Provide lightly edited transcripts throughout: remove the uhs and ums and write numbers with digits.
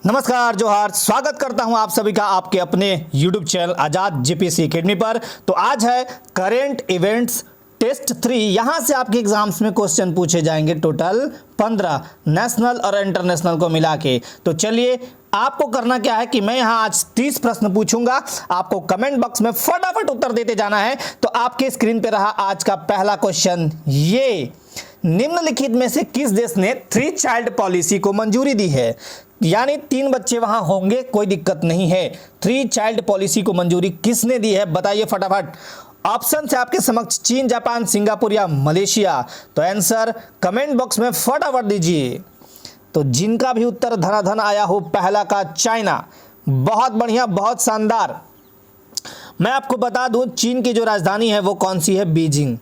नमस्कार जोहार, स्वागत करता हूं आप सभी का आपके अपने YouTube चैनल आजाद जीपीएससी एकेडमी पर। तो आज है करेंट इवेंट्स टेस्ट 3। यहां से आपके एग्जाम्स में क्वेश्चन पूछे जाएंगे टोटल 15 नेशनल और इंटरनेशनल को मिला के। तो चलिए, आपको करना क्या है कि मैं यहां आज 30 प्रश्न पूछूंगा, आपको कमेंट बॉक्स में फटाफट उत्तर देते जाना है। तो आपके स्क्रीन पे रहा आज का पहला क्वेश्चन, ये निम्नलिखित में से किस देश ने 3 चाइल्ड पॉलिसी को मंजूरी दी है? यानी 3 बच्चे वहां होंगे, कोई दिक्कत नहीं है। 3 चाइल्ड पॉलिसी को मंजूरी किसने दी है, बताइए फटाफट। ऑप्शन है आपके समक्ष, चीन, जापान, सिंगापुर या मलेशिया। तो आंसर कमेंट बॉक्स में फटाफट दीजिए। तो जिनका भी उत्तर धनाधन आया हो, पहला का चाइना। बहुत बढ़िया, बहुत शानदार। मैं आपको बता दूं, चीन की जो राजधानी है वो कौन सी है? बीजिंग।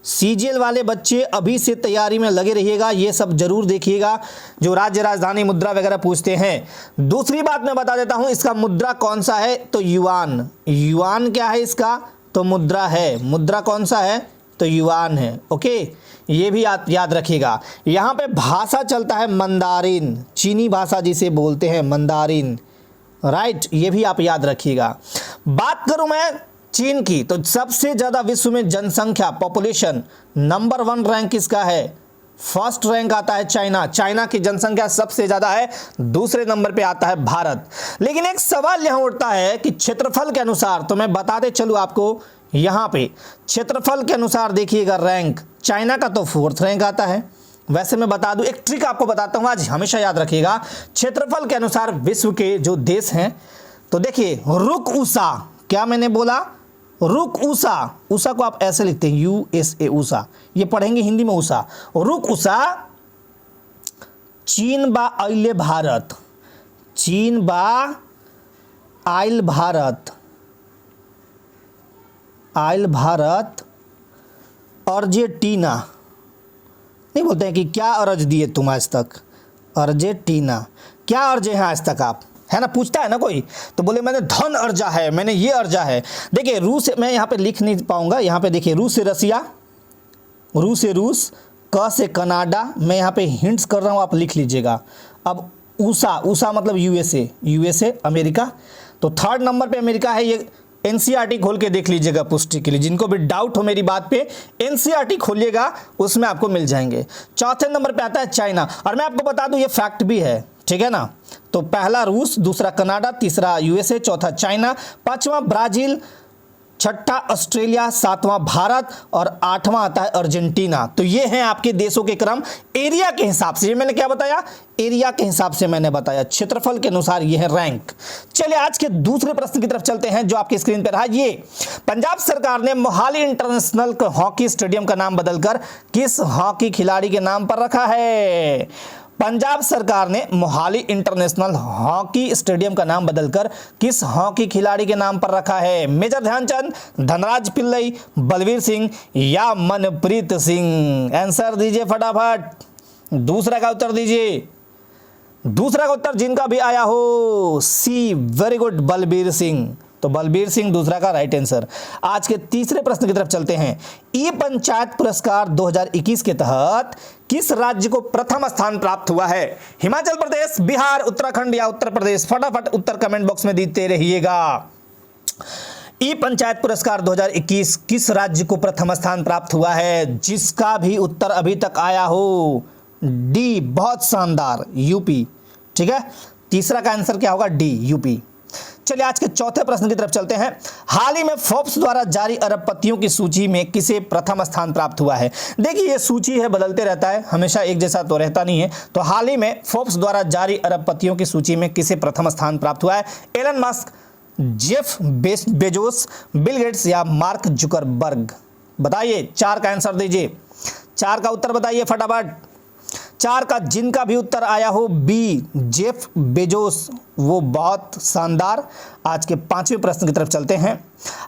सीजीएल वाले बच्चे अभी से तैयारी में लगे रहिएगा, ये सब जरूर देखिएगा जो राज्य राजधानी मुद्रा वगैरह पूछते हैं। दूसरी बात मैं बता देता हूं, इसका मुद्रा कौन सा है? तो युआन। युआन क्या है इसका? तो मुद्रा है। मुद्रा कौन सा है? तो युआन है। ओके, ये भी याद रखिएगा। यहां पे भाषा चलता है मंदारिन, चीनी भाषा जिसे बोलते हैं मंदारिन, राइट, ये भी आप याद रखिएगा। बात करूं मैं चीन की, तो सबसे ज्यादा विश्व में जनसंख्या, पॉपुलेशन, नंबर 1 रैंक किसका है? फर्स्ट रैंक आता है चाइना। चाइना की जनसंख्या सबसे ज्यादा है। दूसरे नंबर पे आता है भारत। लेकिन एक सवाल यहां उठता है कि क्षेत्रफल के अनुसार, तो मैं बताते चलूं आपको, यहां पे क्षेत्रफल के अनुसार देखिएगा रैंक, चाइना का तो 4th रैंक आता है। वैसे मैं बता दूं, एक ट्रिक आपको बताता हूं, आज हमेशा याद रखिएगा। क्षेत्रफल के अनुसार विश्व के जो देश हैं, तो देखिए रुक ऊषा, क्या मैंने बोला? रुक ऊषा। ऊषा को आप ऐसे लिखते हैं USA, ऊषा, ये पढ़ेंगे हिंदी में ऊषा। रुक ऊषा, चीन बा आइले भारत, चीन बा आइल भारत, आइल भारत, अर्जेंटीना। नहीं बोलते हैं कि क्या अर्ज दिए तुम आज तक? अर्जेंटीना। क्या अर्जे हैं आज तक आप? है ना, पूछता है ना कोई, तो बोले मैंने धन अर्जा है, मैंने ये अर्जा है। देखिए रूस, मैं यहाँ पे लिख नहीं पाऊंगा, यहाँ पे देखिए रूस से रसिया, रूस से रूस, क से कनाडा, मैं यहाँ पे हिंट्स कर रहा हूँ, आप लिख लीजिएगा। अब ऊषा, ऊषा मतलब USA अमेरिका। तो 3rd नंबर पे अमेरिका है। ये NCERT खोल के देख लीजिएगा पुष्टि के लिए, जिनको भी डाउट हो मेरी बात पे NCERT खोलिएगा, उसमें आपको मिल जाएंगे। 4थे नंबर पे आता है चाइना। और मैं आपको बता दूं, ये फैक्ट भी है, ठीक है ना। तो पहला रूस, दूसरा कनाडा, तीसरा USA, चौथा चाइना, 5वां ब्राजील, 6ठा ऑस्ट्रेलिया, 7वां भारत और 8वां आता है अर्जेंटीना। तो ये हैं आपके देशों के क्रम एरिया के हिसाब से। ये मैंने क्या बताया? एरिया के हिसाब से मैंने बताया, क्षेत्रफल के अनुसार ये है रैंक। चलिए आज के दूसरे प्रश्न की तरफ चलते हैं जो आपकी स्क्रीन पर रहा। ये पंजाब सरकार ने मोहाली इंटरनेशनल हॉकी स्टेडियम का नाम बदलकर किस हॉकी खिलाड़ी के नाम पर रखा है? पंजाब सरकार ने मोहाली इंटरनेशनल हॉकी स्टेडियम का नाम बदलकर किस हॉकी खिलाड़ी के नाम पर रखा है? मेजर ध्यानचंद, धनराज पिल्लई, बलवीर सिंह या मनप्रीत सिंह? आंसर दीजिए फटाफट, दूसरा का उत्तर दीजिए। दूसरा का उत्तर जिनका भी आया हो, सी, वेरी गुड, बलबीर सिंह। तो बलबीर सिंह दूसरा का राइट आंसर। आज के तीसरे प्रश्न की तरफ चलते हैं। ई पंचायत पुरस्कार 2021 के तहत किस राज्य को प्रथम स्थान प्राप्त हुआ है? हिमाचल प्रदेश, बिहार, उत्तराखंड या उत्तर प्रदेश? फटाफट उत्तर कमेंट बॉक्स में देते रहिएगा। ई पंचायत पुरस्कार 2021 किस राज्य को प्रथम स्थान प्राप्त हुआ है? जिसका भी उत्तर अभी तक आया हो, डी, बहुत शानदार, यूपी। ठीक है, तीसरा का आंसर क्या होगा? D, UP. चलिए आज के चौथे प्रश्न की तरफ चलते हैं। हाल ही में फोर्ब्स द्वारा जारी अरबपतियों की सूची में किसे प्रथम स्थान प्राप्त हुआ है? देखिए ये सूची है, बदलते रहता है, हमेशा एक जैसा तो रहता नहीं है। तो हाल ही में फोर्ब्स द्वारा जारी अरबपतियों की सूची में किसे प्रथम स्थान प्राप्त हुआ है? Elon Musk, Jeff Bezos, Bill Gates या मार्क जुकरबर्ग? बताइए, 4 का आंसर दीजिए, 4 का उत्तर बताइए फटाफट। 4 का जिनका भी उत्तर आया हो, बी, जेफ बेजोस, वो बहुत शानदार। आज के 5वें प्रश्न की तरफ चलते हैं।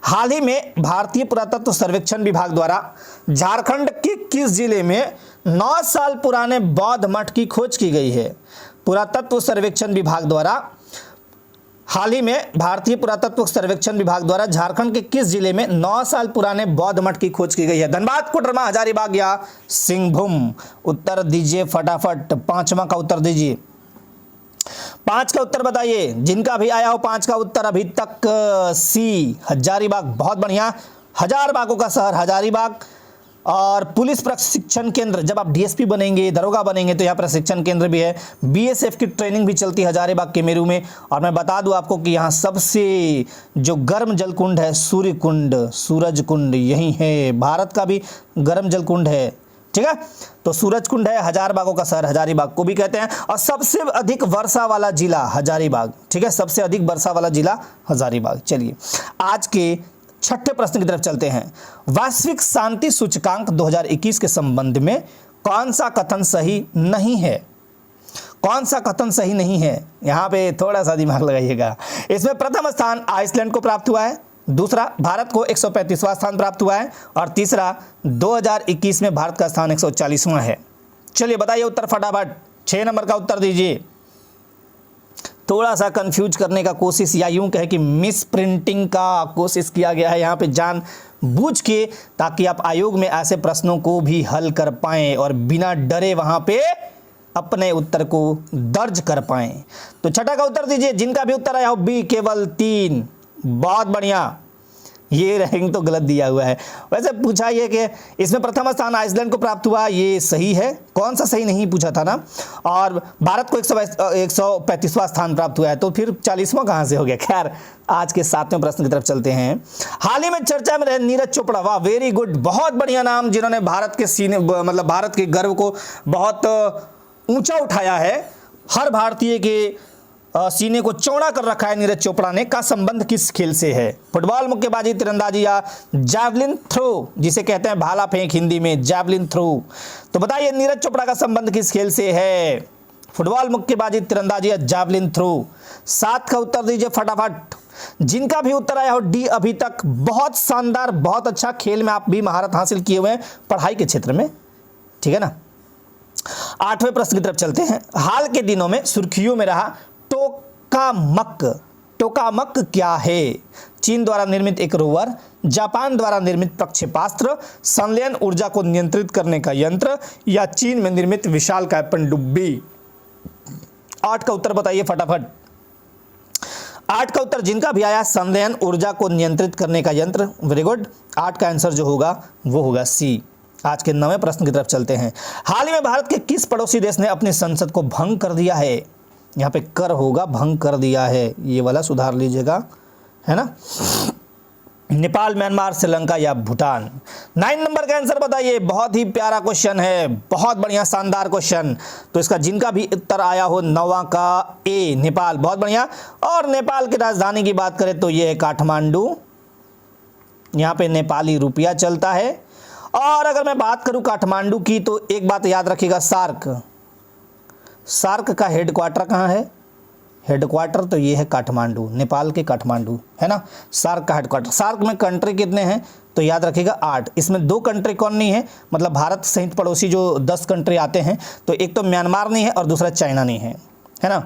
हाल ही में भारतीय पुरातत्व सर्वेक्षण विभाग द्वारा झारखंड के किस जिले में 9 साल पुराने बौद्ध मठ की खोज की गई है? पुरातत्व सर्वेक्षण विभाग द्वारा हाल ही में भारतीय पुरातत्व सर्वेक्षण विभाग द्वारा झारखंड के किस जिले में 9 साल पुराने बौद्ध मठ की खोज की गई है? धनबाद, कोडरमा, हजारीबाग या सिंहभूम? उत्तर दीजिए फटाफट, 5वां का उत्तर दीजिए। 5 का उत्तर बताइए, जिनका भी आया हो 5 का उत्तर अभी तक। सी, हजारीबाग। बहुत बढ़िया, 1000 बागों का शहर हजारीबाग। और पुलिस प्रशिक्षण केंद्र, जब आप डीएसपी बनेंगे, दरोगा बनेंगे, तो यहाँ प्रशिक्षण केंद्र भी है। बीएसएफ की ट्रेनिंग भी चलती है हजारीबाग के मेरू में। और मैं बता दूं आपको कि यहाँ सबसे जो गर्म जलकुंड है, सूर्य कुंड, सूरज कुंड यही है। भारत का भी गर्म जलकुंड है, ठीक है। तो सूरज कुंड है, 1000 बागों का शहर हजारीबाग को भी कहते हैं। और सबसे अधिक वर्षा वाला जिला हजारीबाग, ठीक है, सबसे अधिक वर्षा वाला जिला हजारीबाग। चलिए आज के छठे प्रश्न की तरफ चलते हैं। वैश्विक शांति सूचकांक 2021 के संबंध में कौन सा कथन सही नहीं है? कौन सा कथन सही नहीं है? यहां पे थोड़ा सा दिमाग लगाइएगा। इसमें प्रथम स्थान आइसलैंड को प्राप्त हुआ है, दूसरा भारत को 135वां स्थान प्राप्त हुआ है, और तीसरा 2021 में भारत का स्थान 140वां है। चलिए बताइए उत्तर फटाफट। 6 नंबर का उत्तर दीजिए। थोड़ा सा कंफ्यूज करने का कोशिश, या यूं कहे कि मिस प्रिंटिंग का कोशिश किया गया है यहाँ पे जान बूझ के, ताकि आप आयोग में ऐसे प्रश्नों को भी हल कर पाएं और बिना डरे वहां पे अपने उत्तर को दर्ज कर पाएं। तो छठा का उत्तर दीजिए, जिनका भी उत्तर आया हो बी, केवल 3। बहुत बढ़िया, ये रैंक तो गलत दिया हुआ है। वैसे पूछा ये कि इसमें प्रथम स्थान आइसलैंड को प्राप्त हुआ, ये सही है। कौन सा सही नहीं पूछा था ना। और भारत को 135वां स्थान प्राप्त हुआ है, तो फिर 40वां कहाँ से हो गया। खैर आज के 7वें प्रश्न की तरफ चलते हैं। हाल ही में चर्चा में रहे नीरज चोपड़ा, वाह वेरी गुड, बहुत बढ़िया नाम, जिन्होंने भारत के सीने मतलब भारत के गर्व को बहुत ऊंचा उठाया है। हर भारतीय के सीने को चौड़ा कर रखा है नीरज चोपड़ा ने। का संबंध किस खेल से है? फुटबॉल, मुक्केबाजी, तीरंदाजी या जैवलिन थ्रो, जिसे कहते हैं भाला फेंक हिंदी में, जैवलिन थ्रो। तो बताइए नीरज चोपड़ा का संबंध किस खेल से है? फुटबॉल, मुक्केबाजी, तीरंदाजी या जैवलिन थ्रो। 7 का उत्तर दीजिए फटाफट। जिनका भी उत्तर आया हो डी, अभी तक बहुत शानदार, बहुत अच्छा, खेल में आप भी महारत हासिल किए हुए हैं, पढ़ाई के क्षेत्र में, ठीक है ना। 8वें प्रश्न की तरफ चलते हैं। हाल के दिनों में सुर्खियों में रहा टोकामक। टोकामक क्या है? चीन द्वारा निर्मित एक रोवर, जापान द्वारा निर्मित प्रक्षेपास्त्र, संलयन ऊर्जा को नियंत्रित करने का यंत्र, या चीन में निर्मित विशालकाय पनडुब्बी। 8 का उत्तर बताइए फटाफट। 8 का उत्तर जिनका भी आया, संलयन ऊर्जा को नियंत्रित करने का यंत्र। Very good. 8 का आंसर जो होगा वो होगा सी। आज के 9वें प्रश्न की तरफ चलते हैं। हाल ही में भारत के किस पड़ोसी देश ने अपनी संसद को भंग कर दिया है? यहाँ पे कर होगा, भंग कर दिया है, ये वाला सुधार लीजिएगा, है ना। नेपाल, म्यांमार, श्रीलंका या भूटान। 9 नंबर का आंसर बताइए। बहुत ही प्यारा क्वेश्चन है, बहुत बढ़िया शानदार क्वेश्चन। तो इसका जिनका भी उत्तर आया हो 9वां का ए, नेपाल। बहुत बढ़िया। और नेपाल की राजधानी की बात करें तो ये है काठमांडू। यहाँ पे नेपाली रुपया चलता है। और अगर मैं बात करूं काठमांडू की, तो एक बात याद रखिएगा, सार्क का हेडक्वार्टर कहाँ है? हेडक्वार्टर तो ये है काठमांडू, नेपाल के काठमांडू, है ना। सार्क का हेडक्वार्टर। सार्क में कंट्री कितने हैं? तो याद रखिएगा 8। इसमें 2 कंट्री कौन नहीं है, मतलब भारत सहित पड़ोसी जो 10 कंट्री आते हैं, तो एक तो म्यांमार नहीं है और दूसरा चाइना नहीं है ना।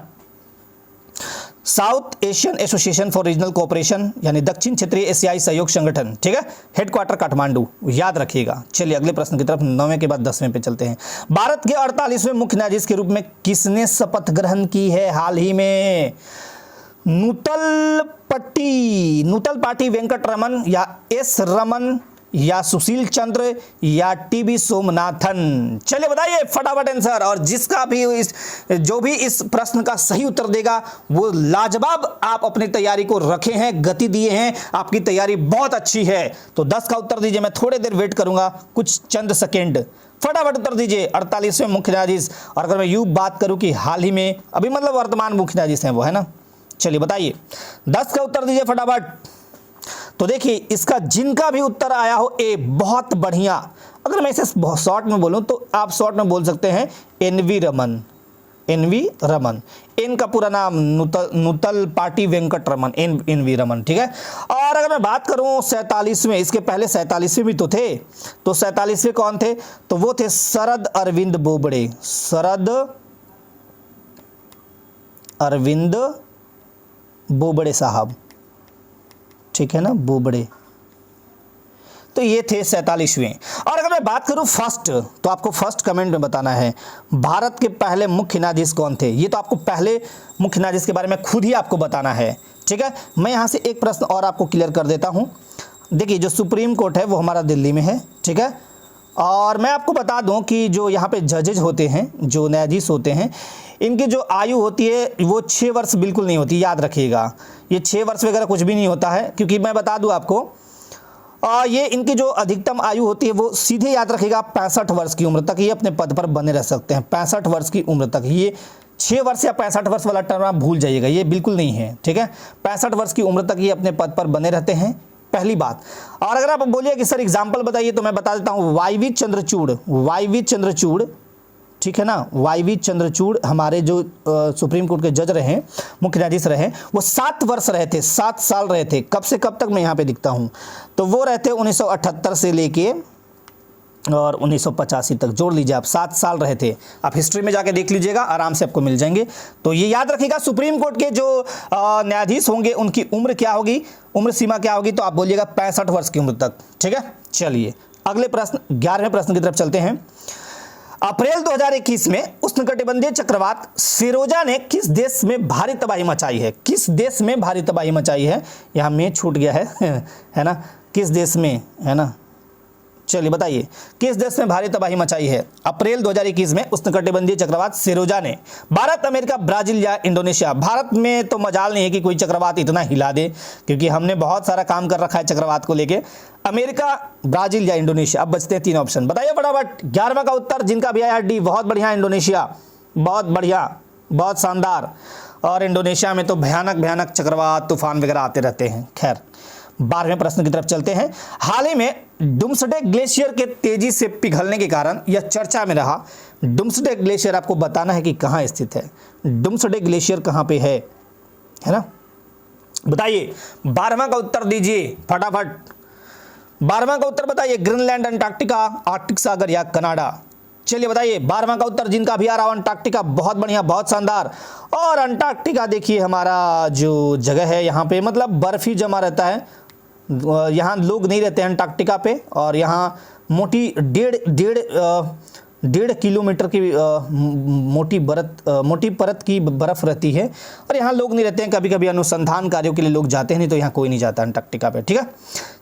South Asian association for regional cooperation, यानी दक्षिण क्षेत्रीय एशियाई सहयोग संगठन, ठीक है, हेडक्वार्टर काठमांडू, याद रखिएगा। चलिए अगले प्रश्न की तरफ, 9वें के बाद 10वें पे चलते हैं। भारत के 48वें मुख्य न्यायाधीश के रूप में किसने शपथ ग्रहण की है हाल ही में? नूतल पाटी वेंकट रमन, या एस रमन, या सुशील चंद्र, या टीबी सोमनाथन। चलिए बताइए फटाफट आंसर। और जिसका भी जो भी इस प्रश्न का सही उत्तर देगा वो लाजवाब, आप अपनी तैयारी को रखे हैं, गति दिए हैं, आपकी तैयारी बहुत अच्छी है। तो 10 का उत्तर दीजिए, मैं थोड़ी देर वेट करूंगा, कुछ चंद सेकेंड, फटाफट उत्तर दीजिए। 48वें मुख्य न्यायाधीश। और अगर मैं यूं बात करूं कि हाल ही में, अभी मतलब वर्तमान मुख्य न्यायाधीश हैं वो, है ना। चलिए बताइए, 10 का उत्तर दीजिए फटाफट। तो देखिए इसका जिनका भी उत्तर आया हो ए, बहुत बढ़िया। अगर मैं इसे शॉर्ट में बोलूं तो आप शॉर्ट में बोल सकते हैं एनवी रमन। इनका पूरा नाम नूतल पाटी वेंकट रमन, एनवी रमन, ठीक है। और अगर मैं बात करूं 47वें, इसके पहले 47वें भी तो थे, तो 47वें कौन थे? तो वो थे शरद अरविंद बोबड़े। शरद अरविंद बोबड़े साहब, ठीक है ना, बोबड़े। तो ये थे 47वें। और अगर मैं बात करूं फर्स्ट, तो आपको फर्स्ट कमेंट में बताना है भारत के पहले मुख्य न्यायाधीश कौन थे। ये तो आपको पहले मुख्य न्यायाधीश के बारे में खुद ही आपको बताना है, ठीक है। मैं यहाँ से एक प्रश्न और आपको क्लियर कर देता हूँ। देखिए जो सुप्रीम कोर्ट है वो हमारा दिल्ली में है, ठीक है। और मैं आपको बता दूं कि जो यहाँ पे जजेज होते हैं, जो न्यायाधीश होते हैं, इनकी जो आयु होती है वो 6 वर्ष बिल्कुल नहीं होती, याद रखिएगा। ये 6 वर्ष वगैरह कुछ भी नहीं होता है, क्योंकि मैं बता दूं आपको ये इनकी जो अधिकतम आयु होती है वो सीधे याद रखिएगा 65 वर्ष की उम्र तक ये अपने पद पर बने रह सकते हैं। 65 वर्ष की उम्र तक, ये 6 वर्ष या 65 वर्ष वाला टर्म आप भूल जाइएगा, ये बिल्कुल नहीं है, ठीक है। 65 वर्ष की उम्र तक ये अपने पद पर बने रहते हैं, पहली बात। और अगर आप बोलिए कि सर एग्जाम्पल बताइए, तो मैं बता देता हूँ वाईवी चंद्रचूड़, ठीक है ना। वाईवी चंद्रचूड़ हमारे जो सुप्रीम कोर्ट के जज रहे, मुख्य न्यायाधीश रहे, वो 7 वर्ष रहे थे, 7 साल रहे थे। कब से कब तक मैं यहाँ पे दिखता हूँ, तो वो रहते 1978 से लेके और 1985 तक, जोड़ लीजिए आप, 7 साल रहे थे। आप हिस्ट्री में जाके देख लीजिएगा, आराम से आपको मिल जाएंगे। तो ये याद रखिएगा सुप्रीम कोर्ट के जो न्यायाधीश होंगे उनकी उम्र क्या होगी, उम्र सीमा क्या होगी, तो आप बोलिएगा 65 वर्ष की उम्र तक, ठीक है। चलिए अगले प्रश्न, 11वें प्रश्न की तरफ चलते हैं। अप्रैल 2021 में उष्णकटिबंधीय चक्रवात सिरोजा ने किस देश में भारी तबाही मचाई है। किस देश में भारी तबाही मचाई है, यहाँ में छूट गया है ना, किस देश में, है ना। चलिए बताइए किस देश में भारी तबाही मचाई है। अप्रैल 2021 में उष्णकटिबंधीय चक्रवात सिरोजा ने भारत, अमेरिका, ब्राजील या इंडोनेशिया। भारत में तो मजाल नहीं है कि कोई चक्रवात इतना हिला दे, क्योंकि हमने बहुत सारा काम कर रखा है चक्रवात को लेके। अमेरिका, ब्राजील या इंडोनेशिया। अब बचते हैं 3 ऑप्शन, बताइए फटाफट। 11वां का उत्तर जिनका भी आया डी, बहुत बढ़िया, इंडोनेशिया, बहुत बढ़िया, बहुत शानदार। और इंडोनेशिया में तो भयानक भयानक चक्रवात, तूफान वगैरह आते रहते हैं। खैर 12वें प्रश्न की तरफ चलते हैं। हाल ही में डुम्सडे ग्लेशियर के तेजी से पिघलने के कारण यह चर्चा में रहा। डुम्सडे ग्लेशियर आपको बताना है कि कहाँ स्थित है। डुम्सडे ग्लेशियर कहाँ पे है ना, बताइए। 12वां का उत्तर दीजिए फटाफट, 12वां का उत्तर बताइए। ग्रीनलैंड, अंटार्कटिका, आर्कटिक सागर या कनाडा। चलिए बताइए 12वां का उत्तर जिनका भी आ रहा हो अंटार्कटिका, बहुत बढ़िया, बहुत शानदार। और अंटार्कटिका देखिए हमारा जो जगह है यहाँ पे, मतलब बर्फ ही जमा रहता है, यहाँ लोग नहीं रहते हैं अंटार्कटिका पे। और यहाँ मोटी 1.5 किलोमीटर की मोटी परत की बर्फ रहती है, और यहाँ लोग नहीं रहते हैं। कभी कभी अनुसंधान कार्यों के लिए लोग जाते हैं, नहीं तो यहाँ कोई नहीं जाता अंटार्कटिका पे, ठीक है।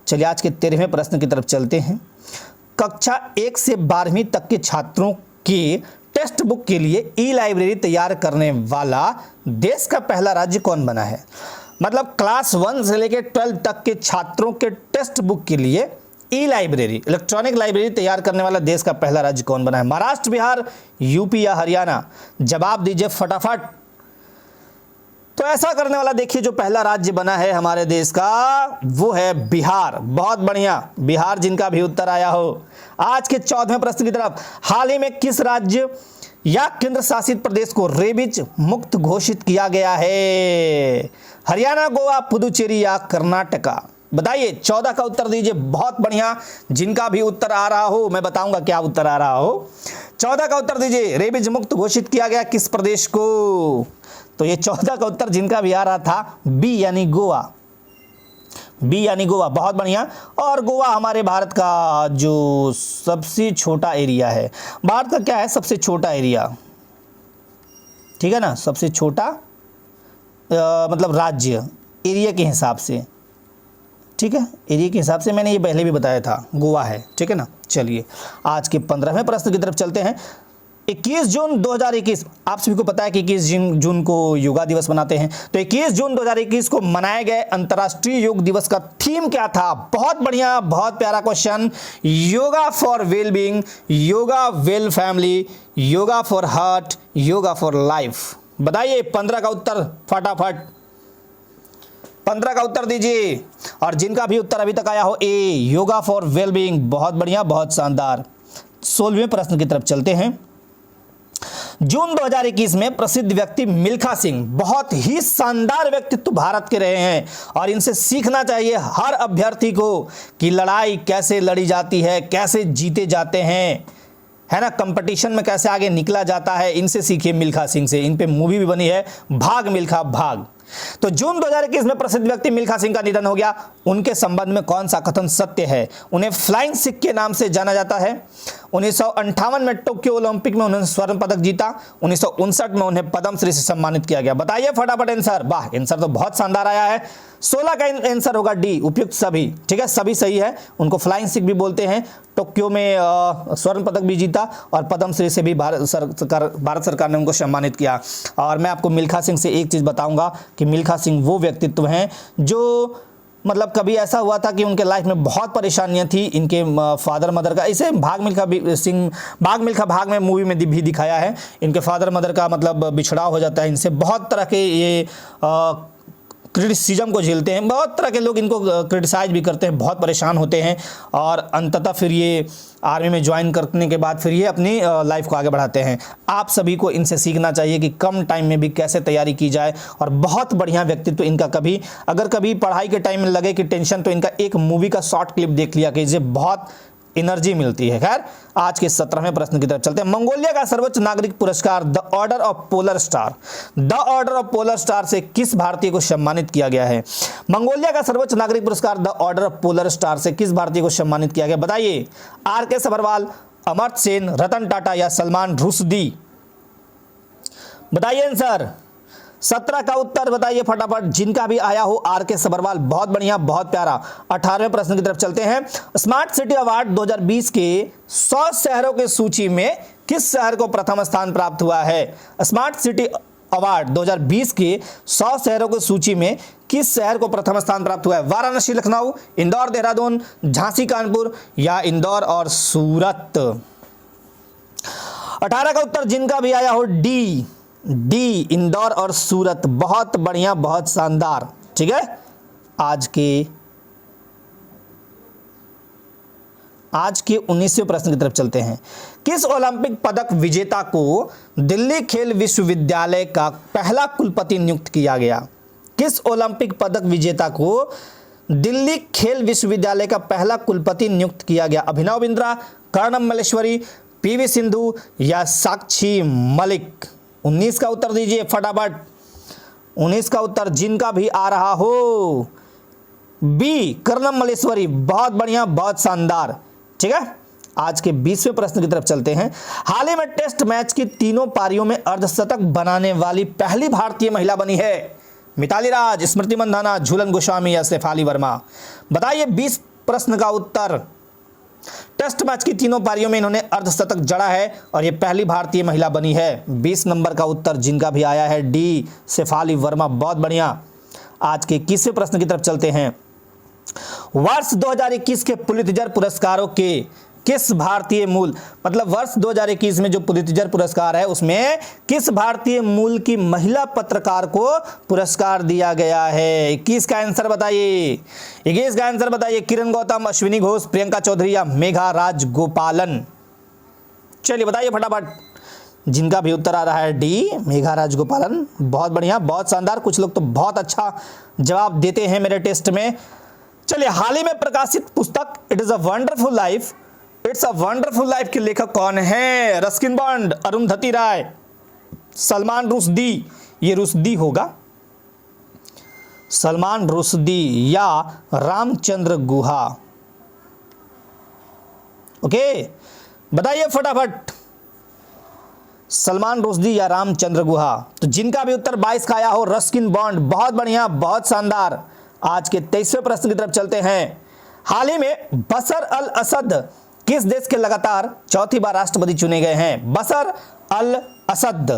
चलिए आज के 13वें प्रश्न की तरफ चलते हैं। कक्षा 1 से 12वीं तक के छात्रों के टेक्स्ट बुक के लिए ई लाइब्रेरी तैयार करने वाला देश का पहला राज्य कौन बना है। मतलब क्लास 1 से लेकर 12 तक के छात्रों के टेक्स्ट बुक के लिए ई लाइब्रेरी, इलेक्ट्रॉनिक लाइब्रेरी तैयार करने वाला देश का पहला राज्य कौन बना है। महाराष्ट्र, बिहार, यूपी या हरियाणा। जवाब दीजिए फटाफट। तो ऐसा करने वाला देखिए जो पहला राज्य बना है हमारे देश का, वो है बिहार। बहुत बढ़िया, बिहार जिनका भी उत्तर आया हो। आज के 14वें प्रश्न की तरफ। हाल ही में किस राज्य या केंद्र शासित प्रदेश को रेबीज मुक्त घोषित किया गया है। हरियाणा, गोवा, पुदुचेरी या कर्नाटका। बताइए 14 का उत्तर दीजिए। बहुत बढ़िया, जिनका भी उत्तर आ रहा हो, मैं बताऊंगा क्या उत्तर आ रहा हो। 14 का उत्तर दीजिए। रेबीज मुक्त घोषित किया गया किस प्रदेश को। तो ये 14 का उत्तर जिनका भी आ रहा था बी यानी गोवा, बी यानी गोवा। बहुत बढ़िया। और गोवा हमारे भारत का जो सबसे छोटा एरिया है। भारत का क्या है, सबसे छोटा एरिया, ठीक है ना, सबसे छोटा मतलब राज्य एरिया के हिसाब से, ठीक है, एरिया के हिसाब से मैंने ये पहले भी बताया था, गोवा है, ठीक है ना। चलिए आज के 15वें प्रश्न की तरफ चलते हैं। 21 जून 2021, आप सभी को पता है कि 21 जून को योगा दिवस मनाते हैं। तो 21 जून 2021 को मनाए गए अंतर्राष्ट्रीय योग दिवस का थीम क्या था। बहुत बढ़िया, बहुत प्यारा question. Yoga for well being, yoga well family, yoga for heart, yoga for life. बताइए 15 का उत्तर फटाफट, 15 का उत्तर दीजिए। और जिनका भी उत्तर अभी तक आया हो ए, योगा फॉर वेल बीइंग। बहुत बढ़िया, बहुत शानदार। 16वें प्रश्न की तरफ चलते हैं। जून 2021 में प्रसिद्ध व्यक्ति मिल्खा सिंह, बहुत ही शानदार व्यक्तित्व भारत के रहे हैं, और इनसे सीखना चाहिए हर अभ्यर्थी को कि लड़ाई कैसे लड़ी जाती है, कैसे जीते जाते हैं, है ना, कंपटीशन में कैसे आगे निकला जाता है। इनसे सीखिए, मिल्खा सिंह से। इन पे मूवी भी बनी है, भाग मिल्खा भाग। तो जून 2021 में प्रसिद्ध व्यक्ति मिल्खा सिंह का निधन हो गया, उनके संबंध में कौन सा कथन सत्य है? उन्हें फ्लाइंग सिख के नाम से जाना जाता है। 1958 में टोक्यो ओलंपिक में उन्होंने स्वर्ण पदक जीता। 1959 में उन्हें पद्मश्री से सम्मानित किया गया। बताइए फटाफट आंसर। वाह, आंसर तो बहुत शानदार आया है। 16 का आंसर होगा डी, उपयुक्त सभी। ठीक है, सभी सही है। उनको फ्लाइंग सिख भी बोलते हैं। टोक्यो में स्वर्ण पदक भी जीता और पद्मश्री से भी भारत सरकार ने उनको सम्मानित किया। और मैं आपको मिल्खा सिंह से एक चीज़ बताऊंगा कि मिल्खा सिंह वो व्यक्तित्व हैं जो मतलब कभी ऐसा हुआ था कि उनके लाइफ में बहुत परेशानियां थी। इनके फादर मदर का, इसे भाग मिल्खा भाग में मूवी में भी दिखाया है। इनके फादर मदर का मतलब बिछड़ाव हो जाता है इनसे। बहुत तरह के ये क्रिटिसिज्म को झेलते हैं, बहुत तरह के लोग इनको क्रिटिसाइज भी करते हैं, बहुत परेशान होते हैं। और अंततः फिर ये आर्मी में ज्वाइन करने के बाद फिर ये अपनी लाइफ को आगे बढ़ाते हैं। आप सभी को इनसे सीखना चाहिए कि कम टाइम में भी कैसे तैयारी की जाए। और बहुत बढ़िया व्यक्तित्व इनका। कभी अगर कभी पढ़ाई के टाइम में लगे कि टेंशन, तो इनका एक मूवी का शॉर्ट क्लिप देख लिया कीजिए, बहुत एनर्जी मिलती है। खैर, आज के 17वें प्रश्न की तरफ चलते हैं। मंगोलिया का सर्वोच्च नागरिक पुरस्कार the order of polar star से किस भारतीय को सम्मानित किया गया है? मंगोलिया का सर्वोच्च नागरिक पुरस्कार the order of polar star से किस भारतीय को सम्मानित किया गया? बताइए। आर.के. सभरवाल, अमर्त्य सेन, रतन टाटा या सलमान रुश्दी? बताइए आंसर। 17 का उत्तर बताइए फटाफट, जिनका भी आया हो। आर.के. सभरवाल, बहुत बढ़िया, बहुत प्यारा। 18वें प्रश्न की तरफ चलते हैं। स्मार्ट सिटी अवार्ड 2020 के 100 शहरों की सूची में किस शहर को प्रथम स्थान प्राप्त हुआ है? स्मार्ट सिटी अवार्ड 2020 के 100 शहरों की सूची में किस शहर को प्रथम स्थान प्राप्त हुआ है? वाराणसी, लखनऊ, इंदौर, देहरादून, झांसी, कानपुर या इंदौर और सूरत? 18 का उत्तर जिनका भी आया हो डी, इंदौर और सूरत। बहुत बढ़िया, बहुत शानदार। ठीक है, आज के 19वें प्रश्न की तरफ चलते हैं। किस ओलंपिक पदक विजेता को दिल्ली खेल विश्वविद्यालय का पहला कुलपति नियुक्त किया गया? किस ओलंपिक पदक विजेता को दिल्ली खेल विश्वविद्यालय का पहला कुलपति नियुक्त किया गया? अभिनव बिंद्रा, कर्णम मल्लेश्वरी, पी.वी. सिंधु या साक्षी मलिक? 19 का उत्तर दीजिए फटाफट। 19 का उत्तर जिनका भी आ रहा हो, बी, कर्णम मल्लेश्वरी। बहुत बढ़िया, बहुत शानदार। ठीक है, आज के 20वें प्रश्न की तरफ चलते हैं। हाल ही में टेस्ट मैच की तीनों पारियों में अर्धशतक बनाने वाली पहली भारतीय महिला बनी है? मिताली राज, स्मृति मंधाना, झूलन गोस्वामी या शेफाली वर्मा? बताइए 20 प्रश्न का उत्तर। टेस्ट मैच की तीनों पारियों में इन्होंने अर्धशतक जड़ा है और ये पहली भारतीय महिला बनी है। 20 नंबर का उत्तर जिनका भी आया है डी, शेफाली वर्मा। बहुत बढ़िया। आज के 21वें प्रश्न की तरफ चलते हैं। वर्ष 2021 के पुलित्जर पुरस्कारों के किस भारतीय मूल, मतलब वर्ष 2021 में जो पुलित्जर पुरस्कार है उसमें किस भारतीय मूल की महिला पत्रकार को पुरस्कार दिया गया है? 21 का आंसर बताइए। 21 का आंसर बताइए। किरण गौतम, अश्विनी घोष, प्रियंका चौधरी या मेघा राजगोपालन? चलिए बताइए फटाफट। जिनका भी उत्तर आ रहा है डी, मेघा राजगोपालन। बहुत बढ़िया, बहुत शानदार। कुछ लोग तो बहुत अच्छा जवाब देते हैं मेरे टेस्ट में। चलिए, हाल ही में प्रकाशित पुस्तक it is a wonderful life के लेखक कौन है? रस्किन बॉन्ड, अरुंधति राय, सलमान रुश्दी। ये रुश्दी होगा, सलमान रुश्दी या रामचंद्र गुहा? ओके, बताइए फटाफट। सलमान रुश्दी या रामचंद्र गुहा? तो जिनका भी उत्तर 22 का आया हो, रस्किन बॉन्ड। बहुत बढ़िया, बहुत शानदार। आज के 23वें प्रश्न की तरफ चलते हैं। हाल ही में बशर अल असद किस देश के लगातार चौथी बार राष्ट्रपति चुने गए हैं? बशर अल असद,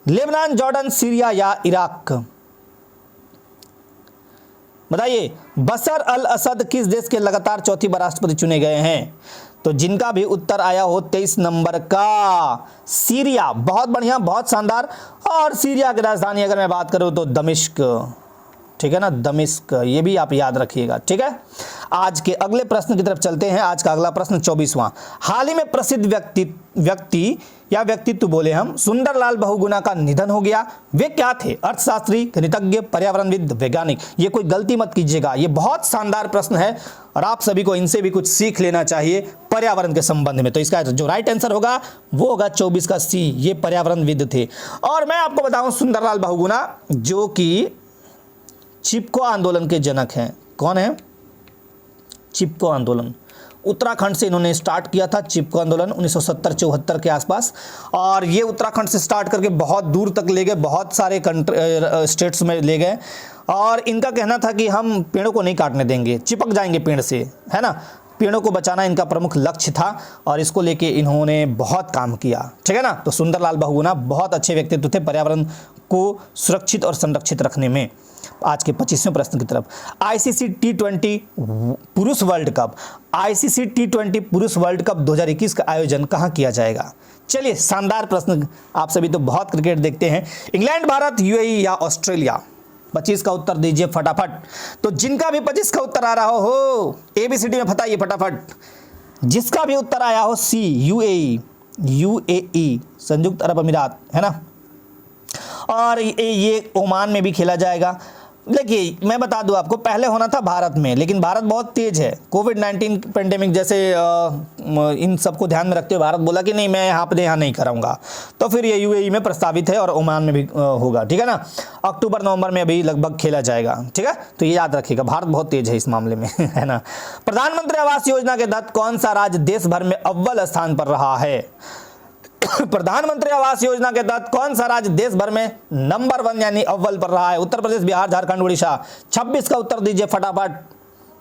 लेबनान, जॉर्डन, सीरिया या इराक? बताइए, बशर अल असद किस देश के लगातार चौथी बार राष्ट्रपति चुने गए हैं? तो जिनका भी उत्तर आया हो 23 नंबर का, सीरिया। बहुत बढ़िया, बहुत शानदार। और सीरिया की राजधानी अगर मैं बात करूं तो दमिश्क। ठीक है ना, दमिश्क। ये भी आप याद रखिएगा। ठीक है, आज के अगले प्रश्न की तरफ चलते हैं। आज का अगला प्रश्न 24वां। हाल ही में प्रसिद्ध व्यक्तित्व बोले हम सुंदरलाल बहुगुणा का निधन हो गया। वे क्या थे? अर्थशास्त्री, गणितज्ञ, पर्यावरणविद, वैज्ञानिक। ये कोई गलती मत कीजिएगा, ये बहुत शानदार प्रश्न है और आप सभी को इनसे भी कुछ सीख लेना चाहिए पर्यावरण के संबंध में। तो इसका जो राइट आंसर होगा वो होगा 24 का सी, ये पर्यावरणविद थे। और मैं आपको बताऊं सुंदरलाल बहुगुणा जो कि चिपको आंदोलन के जनक हैं। कौन है? चिपको आंदोलन। उत्तराखंड से इन्होंने स्टार्ट किया था चिपको आंदोलन 1970-74 के आसपास, और ये उत्तराखंड से स्टार्ट करके बहुत दूर तक ले गए, बहुत सारे स्टेट्स में ले गए। और इनका कहना था कि हम पेड़ों को नहीं काटने देंगे, चिपक जाएंगे पेड़ से, है ना। पेड़ों को बचाना इनका प्रमुख लक्ष्य था और इसको लेके इन्होंने बहुत काम किया, ठीक है ना। तो सुंदरलाल बहुगुणा बहुत अच्छे व्यक्तित्व थे पर्यावरण को सुरक्षित और संरक्षित रखने में। आज के 25वें प्रश्न की तरफ। आईसीसी T20 पुरुष वर्ल्ड कप, आईसीसी T20 पुरुष वर्ल्ड कप 2021 का आयोजन कहां किया जाएगा? चलिए, शानदार प्रश्न। आप सभी तो बहुत क्रिकेट देखते हैं। इंग्लैंड, भारत, यूएई या ऑस्ट्रेलिया? 25 का उत्तर दीजिए फटाफट। तो जिनका भी 25 का उत्तर आ रहा हो ABCD में बताइए फटाफट। जिसका भी उत्तर आया हो सी, यूएई संयुक्त अरब अमीरात, है ना। और ये ओमान में भी खेला जाएगा। देखिए, मैं बता दूं आपको, पहले होना था भारत में, लेकिन भारत बहुत तेज है। कोविड-19 पेंडेमिक जैसे इन सबको ध्यान में रखते हुए भारत बोला कि नहीं, मैं यहाँ नहीं कराऊंगा। तो फिर ये यूएई में प्रस्तावित है और ओमान में भी होगा, ठीक है ना। अक्टूबर नवंबर में अभी लगभग खेला जाएगा, ठीक है। तो ये याद रखिएगा, भारत बहुत तेज है इस मामले में, है ना। प्रधानमंत्री आवास योजना के तहत कौन सा राज्य देश भर में अव्वल स्थान पर रहा है? प्रधानमंत्री आवास योजना के तहत कौन सा राज्य देश भर में नंबर 1 यानी अव्वल पर रहा है? उत्तर प्रदेश, बिहार, झारखंड, उड़ीसा। 26 का उत्तर दीजिए फटाफट।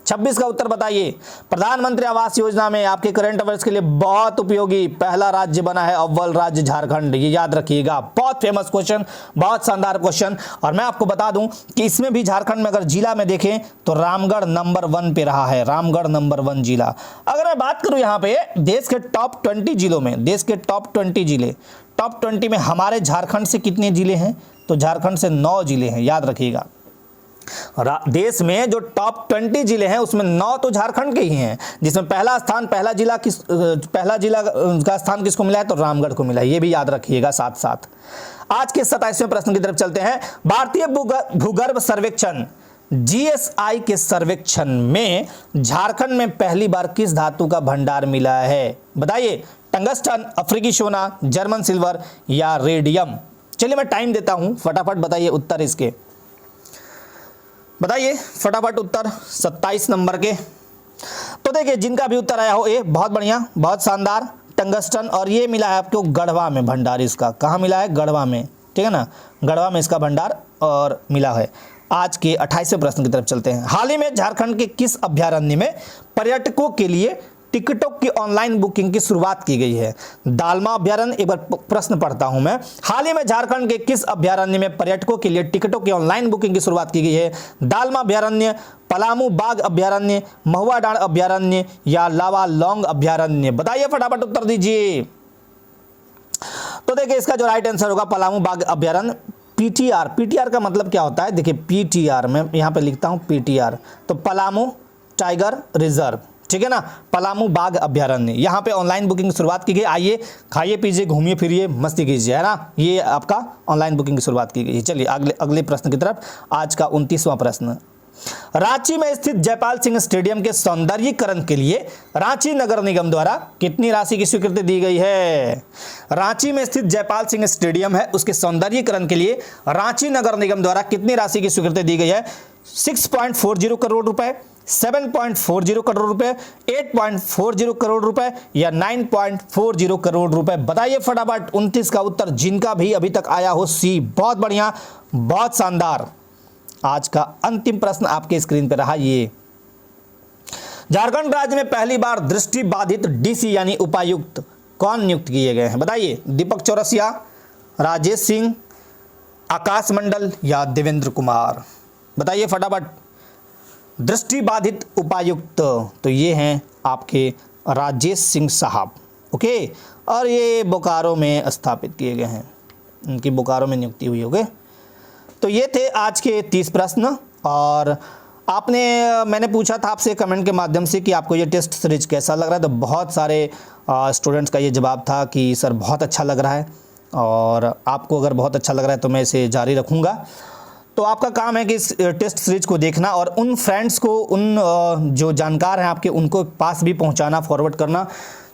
26 का उत्तर बताइए। प्रधानमंत्री आवास योजना में आपके करंट अफेयर्स के लिए बहुत उपयोगी पहला राज्य बना है अव्वल राज्य झारखंड। ये याद रखिएगा, बहुत फेमस क्वेश्चन, बहुत शानदार क्वेश्चन। और मैं आपको बता दूं कि इसमें भी झारखंड में अगर जिला में देखें तो रामगढ़ नंबर 1 पे रहा है, रामगढ़ नंबर 1 जिला। अगर मैं बात करूं यहाँ पे देश के टॉप 20 जिलों में, देश के टॉप 20 जिले, टॉप 20 में हमारे झारखंड से कितने जिले हैं? तो झारखंड से 9 जिले हैं, याद रखिएगा। देश में जो टॉप 20 जिले हैं उसमें 9 तो झारखंड के ही हैं, जिसमें पहला जिला का स्थान किसको मिला है? तो रामगढ़ को मिला है। ये भी याद रखिएगा साथ साथ। आज के 27वें प्रश्न की तरफ चलते हैं। भारतीय भूगर्भ सर्वेक्षण GSI के सर्वेक्षण में झारखंड में पहली बार किस धातु का भंडार मिला है? बताइए। टंगस्टन, अफ्रीकी सोना, जर्मन सिल्वर या रेडियम? चलिए मैं टाइम देता हूं, फटाफट बताइए उत्तर इसके। बताइए फटाफट उत्तर 27 नंबर के। तो देखिए, जिनका भी उत्तर आया हो ये बहुत बढ़िया, बहुत शानदार। टंगस्टन, और ये मिला है आपको गढ़वा में भंडार इसका। कहाँ मिला है? गढ़वा में, ठीक है ना। गढ़वा में इसका भंडार और मिला है। आज के 28वें प्रश्न की तरफ चलते हैं। हाल ही में झारखंड के किस अभ्यारण्य में पर्यटकों के लिए टिकटों की ऑनलाइन बुकिंग की शुरुआत की गई है? दालमा अभ्यारण्य, एक बार प्रश्न पढ़ता हूं मैं। हाल ही में झारखंड के किस अभ्यारण्य में पर्यटकों के लिए टिकटों की ऑनलाइन बुकिंग की शुरुआत की गई है? दालमा अभ्यारण्य, पलामू बाघ अभ्यारण्य, महुआ डांड अभ्यारण्य या लावा लौंग अभ्यारण्य? बताइए फटाफट उत्तर दीजिए। तो देखिए, इसका जो राइट आंसर होगा पलामू बाघ अभ्यारण्य। पीटीआर का मतलब क्या होता है? देखिए, पीटीआर मैं यहाँ पे लिखता हूँ पीटीआर, तो पलामू टाइगर रिजर्व, ठीक है ना। पलामू बाघ अभ्यारण्य, यहाँ पे ऑनलाइन बुकिंग की शुरुआत की गई। आइए, खाइए पीजिए, घूमिए फिरिए, मस्ती कीजिए, है ना। ये आपका ऑनलाइन बुकिंग की शुरुआत की गई। चलिए अगले प्रश्न की तरफ। आज का 29वां प्रश्न। रांची में स्थित जयपाल सिंह स्टेडियम के सौंदर्यीकरण के लिए रांची नगर निगम द्वारा कितनी राशि की स्वीकृति दी गई है? रांची में स्थित जयपाल सिंह स्टेडियम है, उसके सौंदर्यीकरण के लिए रांची नगर निगम द्वारा कितनी राशि की स्वीकृति दी गई है? 6.40 करोड़ रुपए, 7.40 करोड़ रुपए, 8.40 करोड़ रुपए या 9.40 करोड़ रुपए? बताइए फटाफट 29 का उत्तर, जिनका भी अभी तक आया हो सी। बहुत बढ़िया, बहुत शानदार। आज का अंतिम प्रश्न आपके स्क्रीन पर रहा ये। झारखंड राज्य में पहली बार दृष्टि बाधित डीसी यानी उपायुक्त कौन नियुक्त किए गए हैं? बताइए। दीपक चौरसिया, राजेश सिंह, आकाश मंडल या देवेंद्र कुमार? बताइए फटाफट। दृष्टि बाधित उपायुक्त तो ये हैं आपके राजेश सिंह साहब, ओके। और ये बोकारो में स्थापित किए गए हैं, उनकी बोकारो में नियुक्ति हुई, ओके। तो ये थे आज के 30 प्रश्न। और मैंने पूछा था आपसे कमेंट के माध्यम से कि आपको ये टेस्ट सीरीज कैसा लग रहा है, तो बहुत सारे स्टूडेंट्स का ये जवाब था कि सर बहुत अच्छा लग रहा है, और आपको अगर बहुत अच्छा लग रहा है तो मैं इसे जारी रखूँगा। तो आपका काम है कि इस टेस्ट सीरीज को देखना और उन फ्रेंड्स को, उन जो जानकार हैं आपके, उनको पास भी पहुंचाना, फॉरवर्ड करना,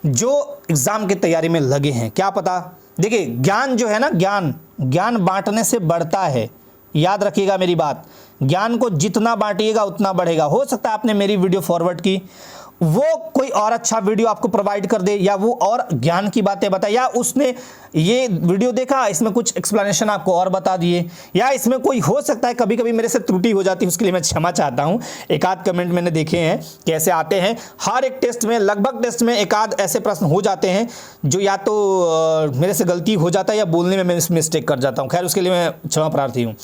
जो एग्ज़ाम की तैयारी में लगे हैं। क्या पता, देखिए ज्ञान जो है ना, ज्ञान बांटने से बढ़ता है। याद रखिएगा मेरी बात, ज्ञान को जितना बांटिएगा उतना बढ़ेगा। हो सकता है आपने मेरी वीडियो फॉरवर्ड की, वो कोई और अच्छा वीडियो आपको प्रोवाइड कर दे, या वो और ज्ञान की बातें बताए, या उसने ये वीडियो देखा, इसमें कुछ एक्सप्लेनेशन आपको और बता दिए, या इसमें कोई, हो सकता है कभी कभी मेरे से त्रुटि हो जाती है, उसके लिए मैं क्षमा चाहता हूं। एक आध कमेंट मैंने देखे हैं कैसे आते हैं, हर एक टेस्ट में, लगभग टेस्ट में एक आध ऐसे प्रश्न हो जाते हैं जो या तो मेरे से गलती हो जाता है या बोलने में मैं मिस्टेक कर जाता हूँ। खैर, उसके लिए मैं क्षमा प्रार्थी हूँ।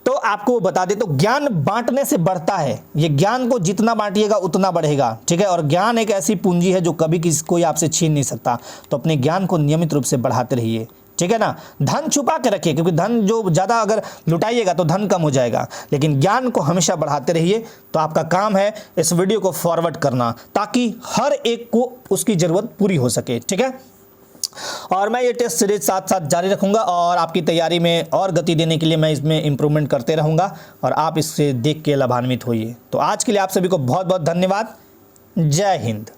तो आपको बता दे, तो ज्ञान बांटने से बढ़ता है। ये ज्ञान को जितना बांटिएगा उतना बढ़ेगा, ठीक है। और ज्ञान एक ऐसी पूंजी है जो कभी कोई आपसे छीन नहीं सकता। तो अपने ज्ञान को नियमित रूप से बढ़ाते रहिए, ठीक है ना। धन छुपा के रखिए, क्योंकि धन जो ज़्यादा अगर लुटाइएगा तो धन कम हो जाएगा, लेकिन ज्ञान को हमेशा बढ़ाते रहिए। तो आपका काम है इस वीडियो को फॉरवर्ड करना, ताकि हर एक को उसकी ज़रूरत पूरी हो सके, ठीक है। और मैं ये टेस्ट सीरीज साथ साथ जारी रखूंगा, और आपकी तैयारी में और गति देने के लिए मैं इसमें इम्प्रूवमेंट करते रहूंगा, और आप इससे देख के लाभान्वित होइए। तो आज के लिए आप सभी को बहुत बहुत धन्यवाद। जय हिंद।